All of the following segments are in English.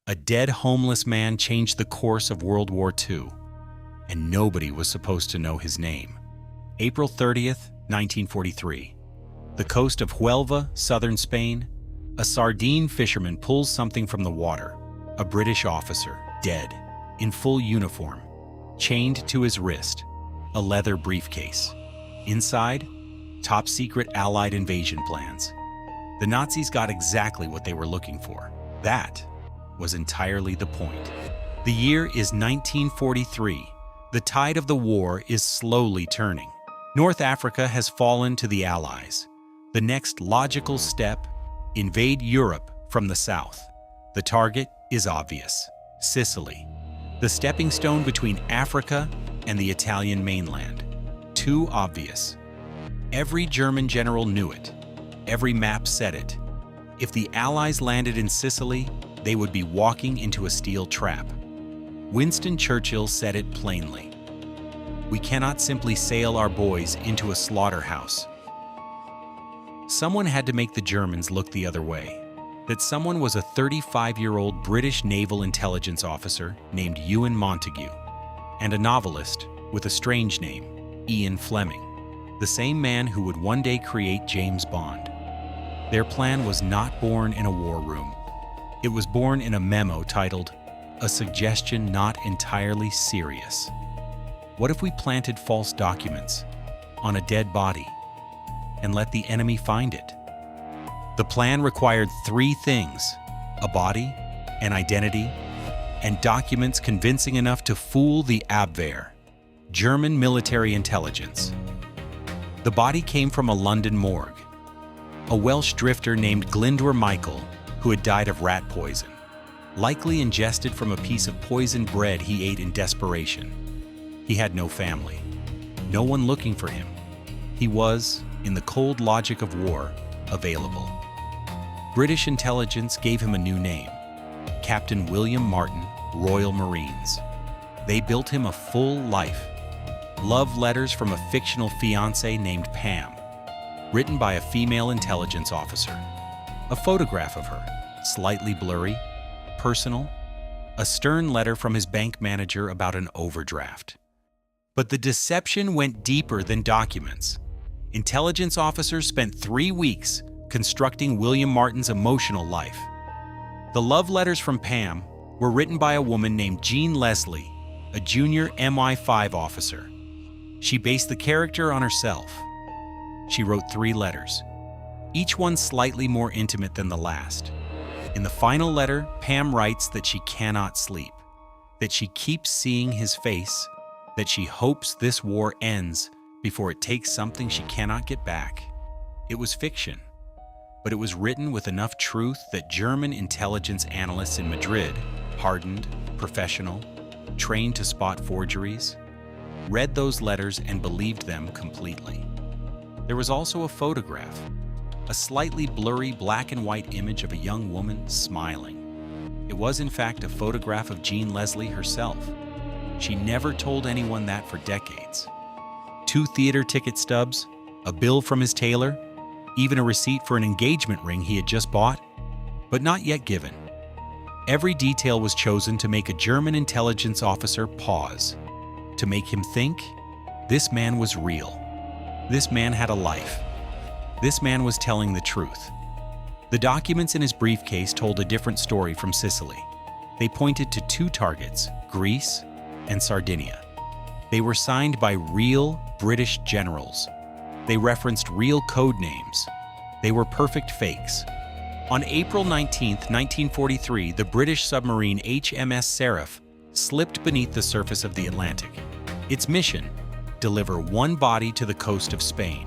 A dead homeless man changed the course of World War II, and nobody was supposed to know his name. April 30th, 1943. The coast of Huelva, southern Spain. A sardine fisherman pulls something from the water. A British officer, dead, in full uniform, chained to his wrist. A leather briefcase. Inside, top-secret Allied invasion plans. The Nazis got exactly what they were looking for. That was entirely the point. The year is 1943. The tide of the war is slowly turning. North Africa has fallen to the Allies. The next logical step, invade Europe from the south. The target is obvious: Sicily, the stepping stone between Africa and the Italian mainland. Too obvious. Every German general knew it. Every map said it. If the Allies landed in Sicily, they would be walking into a steel trap. Winston Churchill said it plainly. We cannot simply sail our boys into a slaughterhouse. Someone had to make the Germans look the other way. That someone was a 35-year-old British naval intelligence officer named Ewan Montague, and a novelist with a strange name, Ian Fleming, the same man who would one day create James Bond. Their plan was not born in a war room. It was born in a memo titled, "A Suggestion Not Entirely Serious." What if we planted false documents on a dead body and let the enemy find it? The plan required three things: a body, an identity, and documents convincing enough to fool the Abwehr, German military intelligence. The body came from a London morgue. A Welsh drifter named Glyndwr Michael, who had died of rat poison, likely ingested from a piece of poisoned bread he ate in desperation. He had no family, no one looking for him. He was, in the cold logic of war, available. British intelligence gave him a new name: Captain William Martin, Royal Marines. They built him a full life. Love letters from a fictional fiancée named Pam, written by a female intelligence officer. A photograph of her, slightly blurry, personal. A stern letter from his bank manager about an overdraft. But the deception went deeper than documents. Intelligence officers spent 3 weeks constructing William Martin's emotional life. The love letters from Pam were written by a woman named Jean Leslie, a junior MI5 officer. She based the character on herself. She wrote 3 letters, each one slightly more intimate than the last. In the final letter, Pam writes that she cannot sleep, that she keeps seeing his face, that she hopes this war ends before it takes something she cannot get back. It was fiction, but it was written with enough truth that German intelligence analysts in Madrid, hardened, professional, trained to spot forgeries, read those letters and believed them completely. There was also a photograph, a slightly blurry black and white image of a young woman smiling. It was in fact a photograph of Jean Leslie herself. She never told anyone that for decades. 2 theater ticket stubs, a bill from his tailor, even a receipt for an engagement ring he had just bought, but not yet given. Every detail was chosen to make a German intelligence officer pause, to make him think, this man was real. This man had a life. This man was telling the truth. The documents in his briefcase told a different story from Sicily. They pointed to 2 targets, Greece and Sardinia. They were signed by real British generals. They referenced real code names. They were perfect fakes. On April 19, 1943, the British submarine HMS Seraph slipped beneath the surface of the Atlantic. Its mission: deliver 1 body to the coast of Spain.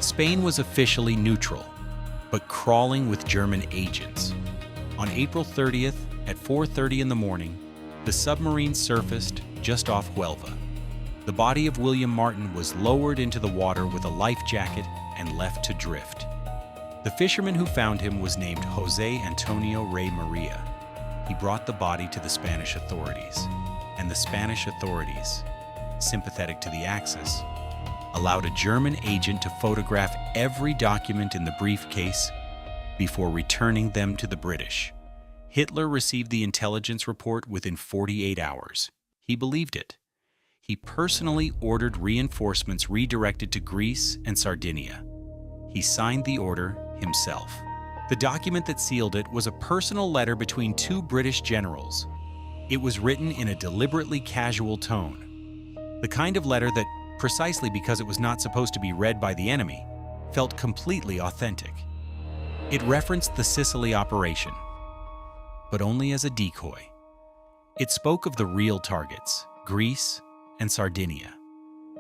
Spain was officially neutral, but crawling with German agents. On April 30th at 4:30 in the morning, the submarine surfaced just off Huelva. The body of William Martin was lowered into the water with a life jacket and left to drift. The fisherman who found him was named José Antonio Rey Maria. He brought the body to the Spanish authorities, and the Spanish authorities, sympathetic to the Axis, allowed a German agent to photograph every document in the briefcase before returning them to the British. Hitler received the intelligence report within 48 hours. He believed it. He personally ordered reinforcements redirected to Greece and Sardinia. He signed the order himself. The document that sealed it was a personal letter between two British generals. It was written in a deliberately casual tone. The kind of letter that, precisely because it was not supposed to be read by the enemy, felt completely authentic. It referenced the Sicily operation, but only as a decoy. It spoke of the real targets, Greece and Sardinia.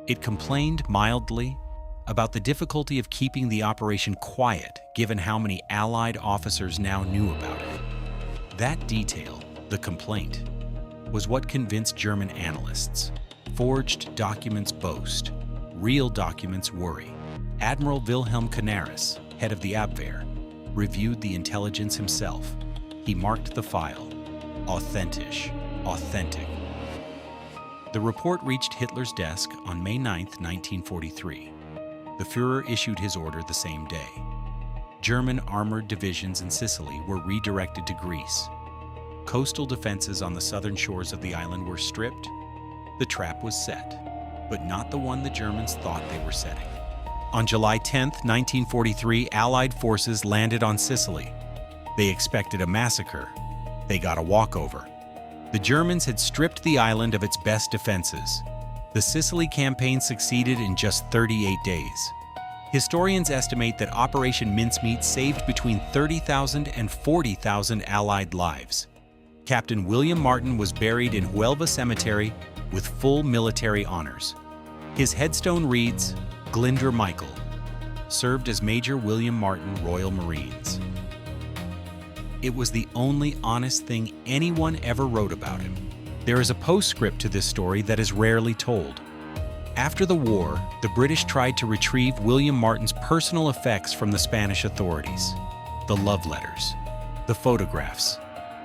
It complained mildly about the difficulty of keeping the operation quiet given how many Allied officers now knew about it. That detail, the complaint, was what convinced German analysts. Forged documents boast, real documents worry. Admiral Wilhelm Canaris, head of the Abwehr, reviewed the intelligence himself. He marked the file, authentic. The report reached Hitler's desk on May 9, 1943. The Führer issued his order the same day. German armored divisions in Sicily were redirected to Greece. Coastal defenses on the southern shores of the island were stripped. The trap was set, but not the one the Germans thought they were setting. On July 10, 1943, Allied forces landed on Sicily. They expected a massacre. They got a walkover. The Germans had stripped the island of its best defenses. The Sicily campaign succeeded in just 38 days. Historians estimate that Operation Mincemeat saved between 30,000 and 40,000 Allied lives. Captain William Martin was buried in Huelva Cemetery with full military honors. His headstone reads, Glyndwr Michael, served as Major William Martin, Royal Marines. It was the only honest thing anyone ever wrote about him. There is a postscript to this story that is rarely told. After the war, the British tried to retrieve William Martin's personal effects from the Spanish authorities. The love letters, the photographs,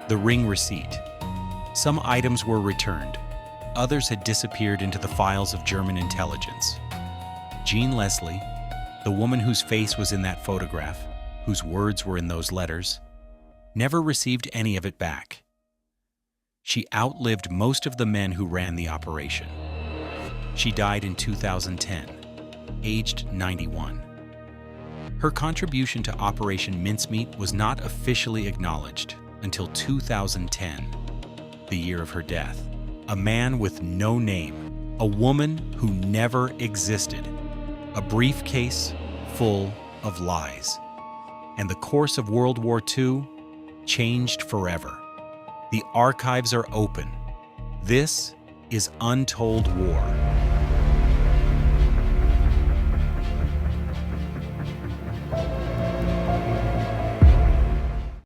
the ring receipt. Some items were returned. Others had disappeared into the files of German intelligence. Jean Leslie, the woman whose face was in that photograph, whose words were in those letters, never received any of it back. She outlived most of the men who ran the operation. She died in 2010, aged 91. Her contribution to Operation Mincemeat was not officially acknowledged until 2010, the year of her death. A man with no name, a woman who never existed, a briefcase full of lies. And the course of World War II changed forever. The archives are open. This is Untold War.